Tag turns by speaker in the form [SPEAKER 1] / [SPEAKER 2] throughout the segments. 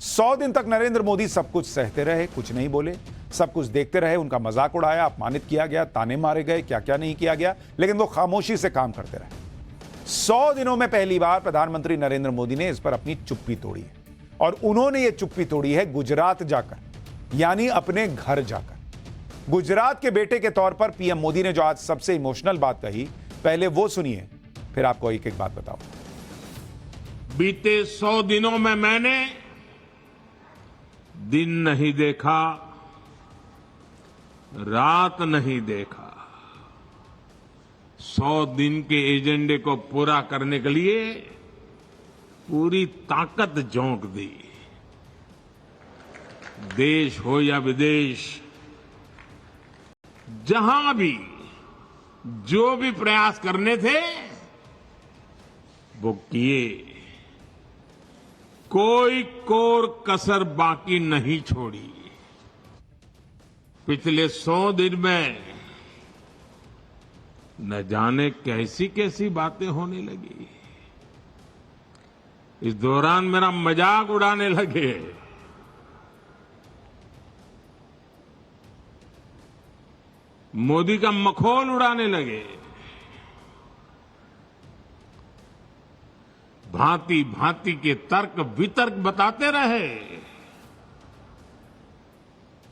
[SPEAKER 1] 100 दिन तक नरेंद्र मोदी सब कुछ सहते रहे, कुछ नहीं बोले, सब कुछ देखते रहे, उनका मजाक उड़ाया, अपमानित किया गया, ताने मारे गए, क्या क्या नहीं किया गया, लेकिन वो खामोशी से काम करते रहे। 100 दिनों में पहली बार प्रधानमंत्री नरेंद्र मोदी ने इस पर अपनी चुप्पी तोड़ी है, और उन्होंने ये चुप्पी तोड़ी है गुजरात जाकर, यानी अपने घर जाकर। गुजरात के बेटे के तौर पर पीएम मोदी ने जो आज सबसे इमोशनल बात कही, पहले वो सुनिए, फिर आपको एक एक बात बताओ।
[SPEAKER 2] बीते 100 दिनों में मैंने दिन नहीं देखा, रात नहीं देखा। 100 दिन के एजेंडे को पूरा करने के लिए पूरी ताकत झोंक दी। देश हो या विदेश, जहां भी जो भी प्रयास करने थे वो किए, कोई कोर कसर बाकी नहीं छोड़ी। पिछले 100 दिन में न जाने कैसी कैसी बातें होने लगी। इस दौरान मेरा मजाक उड़ाने लगे, मोदी का मखौल उड़ाने लगे, भांति भांति के तर्क वितर्क बताते रहे,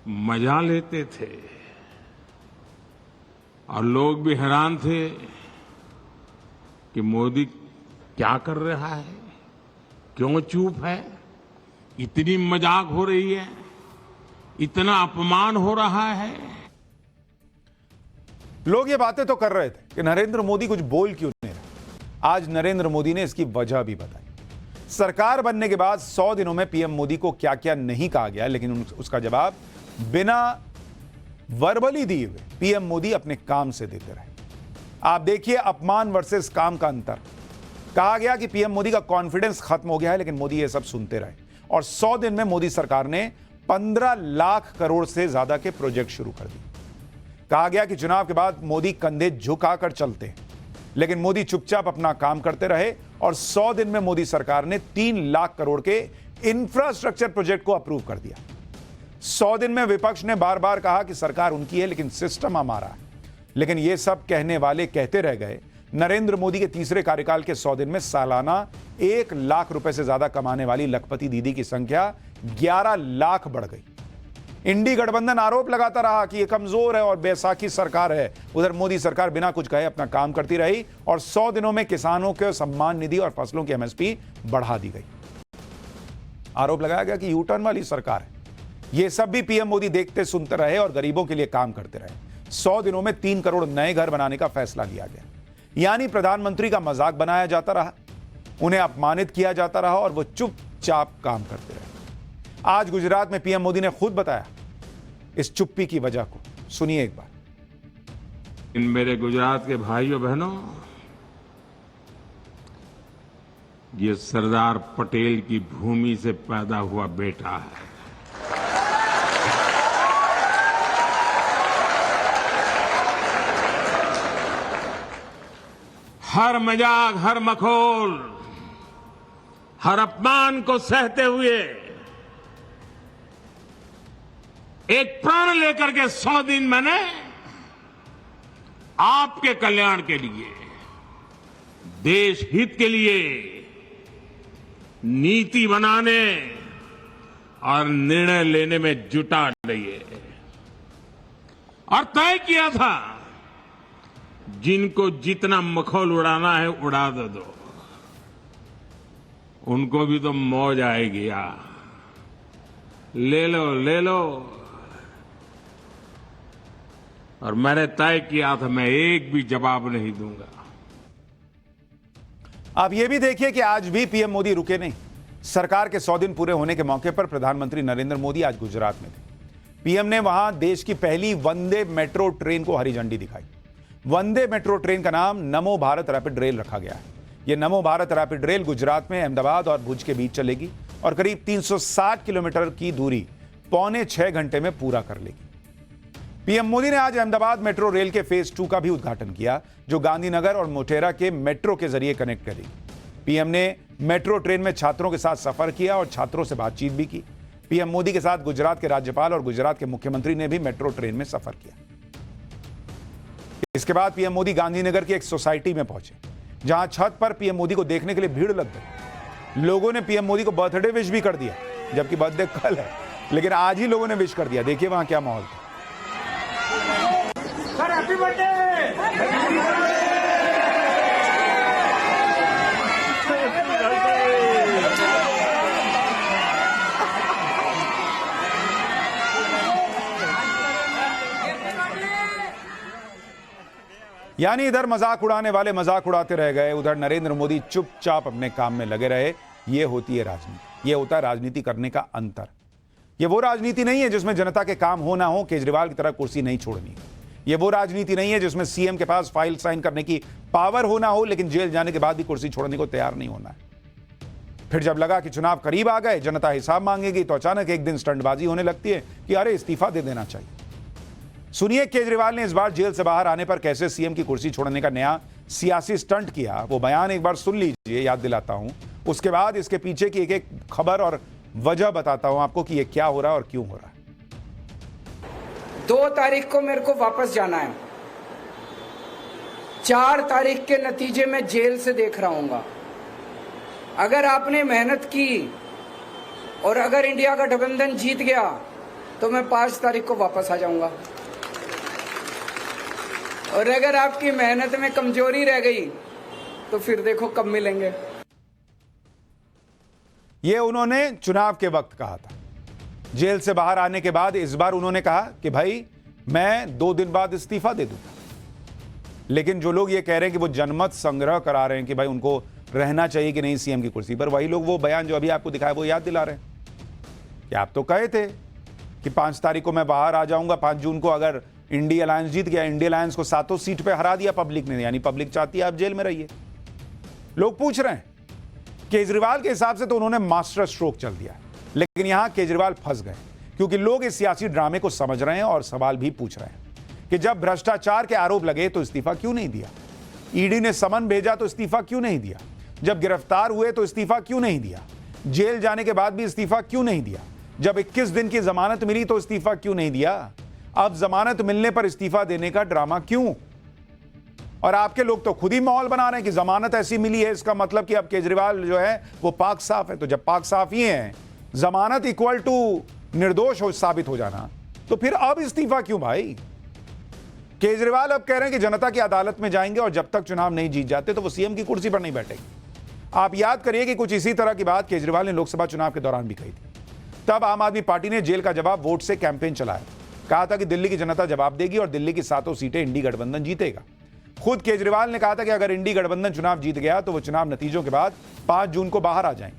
[SPEAKER 2] मजा लेते थे, और लोग भी हैरान थे कि मोदी क्या कर रहा है, क्यों चुप है, इतनी मजाक हो रही है, इतना अपमान हो रहा है।
[SPEAKER 1] लोग ये बातें तो कर रहे थे कि नरेंद्र मोदी कुछ बोल क्यों नहीं रहे। आज नरेंद्र मोदी ने इसकी वजह भी बताई। सरकार बनने के बाद 100 दिनों में पीएम मोदी को क्या क्या नहीं कहा गया, लेकिन उसका जवाब बिना वर्बली दिए हुए पीएम मोदी अपने काम से देते रहे। आप देखिए अपमान वर्सेस काम का अंतर। कहा गया कि पीएम मोदी का कॉन्फिडेंस खत्म हो गया है, लेकिन मोदी ये सब सुनते रहे, और 100 दिन में मोदी सरकार ने 15 लाख करोड़ से ज्यादा के प्रोजेक्ट शुरू कर दिए। कहा गया कि चुनाव के बाद मोदी कंधे झुकाकर चलते हैं, लेकिन मोदी चुपचाप अपना काम करते रहे, और 100 दिन में मोदी सरकार ने 3 लाख करोड़ के इंफ्रास्ट्रक्चर प्रोजेक्ट को अप्रूव कर दिया। 100 दिन में विपक्ष ने बार बार कहा कि सरकार उनकी है, लेकिन सिस्टम हमारा है। लेकिन ये सब कहने वाले कहते रह गए। नरेंद्र मोदी के तीसरे कार्यकाल के 100 दिन में सालाना 1 लाख रुपए से ज्यादा कमाने वाली लखपति दीदी की संख्या 11 लाख बढ़ गई। इंडी गठबंधन आरोप लगाता रहा कि ये कमजोर है और बैसाखी सरकार है। उधर मोदी सरकार बिना कुछ कहे अपना काम करती रही, और 100 दिनों में किसानों के सम्मान निधि और फसलों की एमएसपी बढ़ा दी गई। आरोप लगाया गया कि यूटर्न वाली सरकार है। ये सब भी पीएम मोदी देखते सुनते रहे और गरीबों के लिए काम करते रहे। 100 दिनों में 3 करोड़ नए घर बनाने का फैसला लिया गया, यानी प्रधानमंत्री का मजाक बनाया जाता रहा, उन्हें अपमानित किया जाता रहा, और वो चुपचाप काम करते रहे। आज गुजरात में पीएम मोदी ने खुद बताया इस चुप्पी की वजह को। सुनिए एक बार।
[SPEAKER 2] इन मेरे गुजरात के भाइयों बहनों, ये सरदार पटेल की भूमि से पैदा हुआ बेटा है। हर मजाक, हर मखौल, हर अपमान को सहते हुए एक प्रण लेकर के 100 दिन मैंने आपके कल्याण के लिए, देश हित के लिए नीति बनाने और निर्णय लेने में जुटा रही, और तय किया था जिनको जितना मखौल उड़ाना है उड़ा दो, उनको भी तो मौज आएगी। ले लो ले लो। और मैंने तय किया था मैं एक भी जवाब नहीं दूंगा।
[SPEAKER 1] आप ये भी देखिए कि आज भी पीएम मोदी रुके नहीं। सरकार के 100 दिन पूरे होने के मौके पर प्रधानमंत्री नरेंद्र मोदी आज गुजरात में थे। पीएम ने वहां देश की पहली वंदे मेट्रो ट्रेन को हरी झंडी दिखाई। वंदे मेट्रो ट्रेन का नाम नमो भारत रैपिड रेल रखा गया है। यह नमो भारत रैपिड रेल गुजरात में अहमदाबाद और भुज के बीच चलेगी, और करीब 360 किलोमीटर की दूरी 5.25 घंटे में पूरा कर लेगी। पीएम मोदी ने आज अहमदाबाद मेट्रो रेल के फेज 2 का भी उद्घाटन किया, जो गांधीनगर और मोटेरा के मेट्रो के जरिए कनेक्ट करेगी। पीएम ने मेट्रो ट्रेन में छात्रों के साथ सफर किया और छात्रों से बातचीत भी की। पीएम मोदी के साथ गुजरात के राज्यपाल और गुजरात के मुख्यमंत्री ने भी मेट्रो ट्रेन में सफर किया। इसके बाद पीएम मोदी गांधीनगर की एक सोसाइटी में पहुंचे, जहां छत पर पीएम मोदी को देखने के लिए भीड़ लग गई। लोगों ने पीएम मोदी को बर्थडे विश भी कर दिया, जबकि बर्थडे कल है, लेकिन आज ही लोगों ने विश कर दिया। देखिए वहां क्या माहौल था।
[SPEAKER 3] Sir happy birthday.
[SPEAKER 1] यानी इधर मजाक उड़ाने वाले मजाक उड़ाते रह गए, उधर नरेंद्र मोदी चुपचाप अपने काम में लगे रहे। ये होती है राजनीति, ये होता है राजनीति करने का अंतर। ये वो राजनीति नहीं है जिसमें जनता के काम हो ना हो केजरीवाल की तरह कुर्सी नहीं छोड़नी। ये वो राजनीति नहीं है जिसमें सीएम के पास फाइल साइन करने की पावर हो ना हो, लेकिन जेल जाने के बाद भी कुर्सी छोड़ने को तैयार नहीं होना है। फिर जब लगा कि चुनाव करीब आ गए, जनता हिसाब मांगेगी, तो अचानक एक दिन स्टंटबाजी होने लगती है कि अरे इस्तीफा दे देना चाहिए। सुनिए केजरीवाल ने इस बार जेल से बाहर आने पर कैसे सीएम की कुर्सी छोड़ने का नया सियासी स्टंट किया। वो बयान एक बार सुन लीजिए, याद दिलाता हूं। उसके बाद इसके पीछे की एक एक खबर और वजह बताता हूं आपको कि ये क्या हो रहा है और क्यों हो रहा है।
[SPEAKER 4] 2 तारीख को मेरे को वापस जाना है। 4 तारीख के नतीजे में जेल से देख रहा हूंगा। अगर आपने मेहनत की और अगर इंडिया का गठबंधन जीत गया तो मैं 5 तारीख को वापस आ जाऊंगा, और अगर आपकी मेहनत में कमजोरी रह गई तो फिर देखो कब मिलेंगे।
[SPEAKER 1] यह उन्होंने चुनाव के वक्त कहा था। जेल से बाहर आने के बाद इस बार उन्होंने कहा कि भाई मैं 2 दिन बाद इस्तीफा दे दूंगा। लेकिन जो लोग ये कह रहे हैं कि वो जनमत संग्रह करा रहे हैं कि भाई उनको रहना चाहिए कि नहीं सीएम की कुर्सी पर, वही लोग वो बयान जो अभी आपको दिखाया वो याद दिला रहे हैं कि आप तो कहे थे कि 5 तारीख को मैं बाहर आ जाऊंगा। 5 जून को अगर इंडिया अलायंस जीत गया, इंडिया अलायंस को 7 सीट पे हरा दिया पब्लिक ने, यानी पब्लिक चाहती है आप जेल में रहिए। लोग पूछ रहे हैं। केजरीवाल के हिसाब से तो उन्होंने मास्टर स्ट्रोक चल दिया, लेकिन यहां केजरीवाल फंस गए, क्योंकि लोग इस सियासी ड्रामे को समझ रहे हैं और सवाल भी पूछ रहे हैं कि जब भ्रष्टाचार के आरोप लगे तो इस्तीफा क्यों नहीं दिया? ईडी ने समन भेजा तो इस्तीफा क्यों नहीं दिया? जब गिरफ्तार हुए तो इस्तीफा क्यों नहीं दिया? जेल जाने के बाद भी इस्तीफा क्यों नहीं दिया? जब 21 दिन की जमानत मिली तो इस्तीफा क्यों नहीं दिया? अब जमानत मिलने पर इस्तीफा देने का ड्रामा क्यों? और आपके लोग तो खुद ही माहौल बना रहे हैं कि जमानत ऐसी मिली है, इसका मतलब कि अब केजरीवाल जो है वो पाक साफ है। तो जब पाक साफ ही है, जमानत इक्वल टू निर्दोष साबित हो जाना, तो फिर अब इस्तीफा क्यों भाई? केजरीवाल अब कह रहे हैं कि जनता की अदालत में जाएंगे और जब तक चुनाव नहीं जीत जाते तो वो सीएम की कुर्सी पर नहीं बैठेंगे। आप याद करिए कि कुछ इसी तरह की बात केजरीवाल ने लोकसभा चुनाव के दौरान भी कही थी। तब आम आदमी पार्टी ने जेल का जवाब वोट से कैंपेन चलाया, कहा था कि दिल्ली की जनता जवाब देगी और दिल्ली की 7 सीटें इंडी गठबंधन जीतेगा। खुद केजरीवाल ने कहा था कि अगर इंडी गठबंधन चुनाव जीत गया तो वो चुनाव नतीजों के बाद 5 जून को बाहर आ जाएंगे।